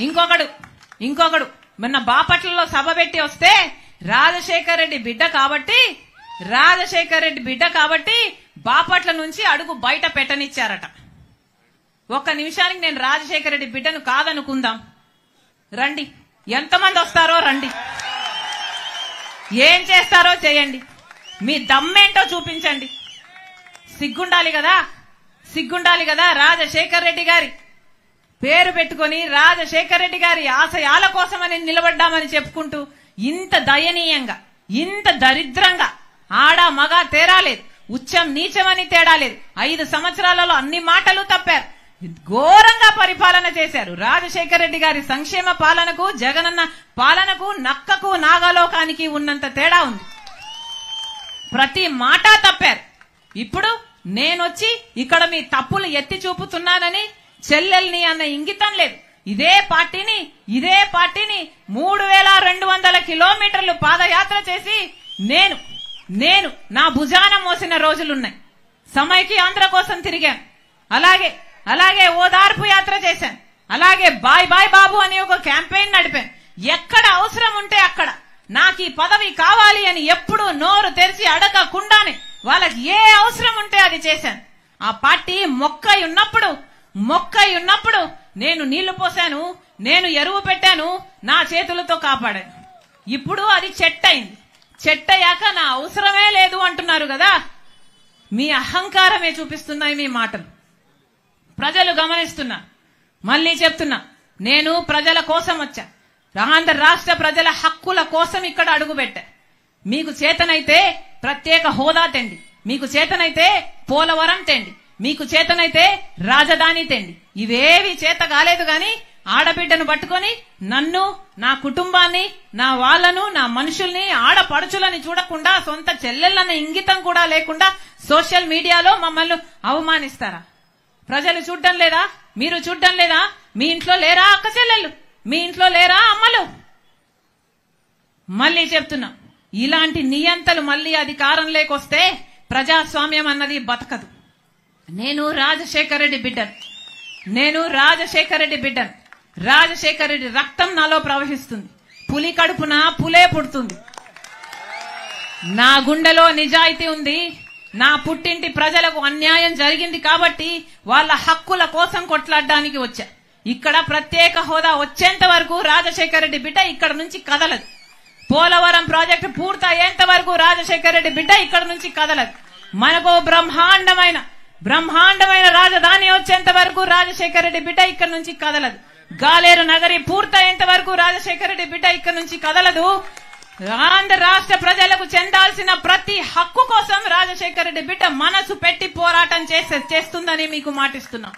ఇంకొకడు మొన్న బాపట్లలో సభ పెట్టి వస్తే రాజశేఖర్ రెడ్డి బిడ్డ కాబట్టి బాపట్ల నుంచి అడుగు బయట పెట్టనిచ్చారట. ఒక్క నిమిషానికి నేను రాజశేఖర్ రెడ్డి బిడ్డను కాదనుకుందాం. రండి, ఎంతమంది వస్తారో రండి, ఏం చేస్తారో చేయండి, మీ దమ్మేంటో చూపించండి. సిగ్గుండాలి కదా రాజశేఖర్ రెడ్డి గారి పేరు పెట్టుకుని రాజశేఖర్ రెడ్డి గారి ఆశయాల కోసమని నిలబడ్డామని చెప్పుకుంటూ ఇంత దయనీయంగా, ఇంత దరిద్రంగా, ఆడ మగ తేడా లేదు, ఉచ్చం నీచమని తేడా లేదు, 5 సంవత్సరాలలో అన్ని మాటలు తప్పారు, ఘోరంగా పరిపాలన చేశారు. రాజశేఖర్ రెడ్డి గారి సంక్షేమ పాలనకు, జగనన్న పాలనకు, నక్కకు నాగలోకానికి ఉన్నంత తేడా ఉంది. ప్రతి మాట తప్పారు. ఇప్పుడు నేనొచ్చి ఇక్కడ మీ తప్పులు ఎత్తి చూపుతున్నానని చెల్లెల్ని అన్న ఇంగితం లేదు. ఇదే పార్టీని 3200 కిలోమీటర్లు పాదయాత్ర చేసి నేను నా భుజాన మోసిన రోజులున్నాయి. సమైక్య ఆంధ్ర కోసం తిరిగాను, అలాగే ఓదార్పు యాత్ర చేశాను, అలాగే బాయ్ బాయ్ బాబు అని ఒక క్యాంపెయిన్ నడిపాను. ఎక్కడ అవసరం ఉంటే అక్కడ నాకు ఈ పదవి కావాలి అని ఎప్పుడు నోరు తెరిచి అడగకుండానే వాళ్ళకి ఏ అవసరం ఉంటే అది చేశాను. ఆ పార్టీ మొక్కై ఉన్నప్పుడు నేను నీళ్లు పోసాను, నేను ఎరువు పెట్టాను, నా చేతులతో కాపాడాను. ఇప్పుడు అది చెట్టయింది. చెట్టయ్యాక నా అవసరమే లేదు అంటున్నారు కదా. మీ అహంకారమే చూపిస్తున్నాయి మీ మాటలు. ప్రజలు గమనిస్తున్నా. మళ్ళీ చెప్తున్నా, నేను ప్రజల కోసం వచ్చా. ఆంధ్ర రాష్ట్ర ప్రజల హక్కుల కోసం ఇక్కడ అడుగుపెట్టా. మీకు చేతనైతే ప్రత్యేక హోదా తెండి, మీకు చేతనైతే పోలవరం తెండి, మీకు చేతనైతే రాజధాని తెండి. ఇవేవి చేత కాలేదు గాని ఆడబిడ్డను పట్టుకొని నన్ను, నా కుటుంబాన్ని, నా వాళ్లను, నా మనుషుల్ని, ఆడపడుచులని చూడకుండా, సొంత చెల్లెళ్ళన్న ఇంగితం కూడా లేకుండా సోషల్ మీడియాలో మమ్మల్ని అవమానిస్తారా? ప్రజలు చూడ్డం లేదా? మీరు చూడ్డం లేదా? మీ ఇంట్లో లేరా అక్క చెల్లెళ్ళు? మీ ఇంట్లో లేరా అమ్మలు? మళ్ళీ చెప్తున్నా, ఇలాంటి నియంతలు మళ్ళీ అధికారం లేకొస్తే ప్రజాస్వామ్యం అన్నది బతకదు. నేను రాజశేఖర్ రెడ్డి బిడ్డను. రాజశేఖర్ రెడ్డి రక్తం నాలో ప్రవహిస్తుంది. పులి కడుపున పులే పుడుతుంది. నా గుండెలో నిజాయితీ ఉంది. నా పుట్టింటి ప్రజలకు అన్యాయం జరిగింది కాబట్టి వాళ్ళ హక్కుల కోసం కొట్లాడడానికి వచ్చా. ఇక్కడ ప్రత్యేక హోదా వచ్చేంత వరకు రాజశేఖర్ రెడ్డి బిడ్డ ఇక్కడ నుంచి కదలదు. పోలవరం ప్రాజెక్టు పూర్తయ్యేంత వరకు రాజశేఖర్ రెడ్డి బిడ్డ ఇక్కడ నుంచి కదలదు. మనకు బ్రహ్మాండమైన రాజధాని వచ్చేంత వరకు రాజశేఖర్ రెడ్డి బిడ్డ ఇక్కడ నుంచి కదలదు. గాలేరు నగరి పూర్తయ్యేంత వరకు రాజశేఖర్ రెడ్డి బిడ్డ ఇక్కడ నుంచి కదలదు. ఆంధ్ర రాష్ట్ర ప్రజలకు చెందాల్సిన ప్రతి హక్కు కోసం రాజశేఖర్ రెడ్డి బిడ్డ మనసు పెట్టి పోరాటం చేస్తుందని మీకు మాటిస్తున్నాం.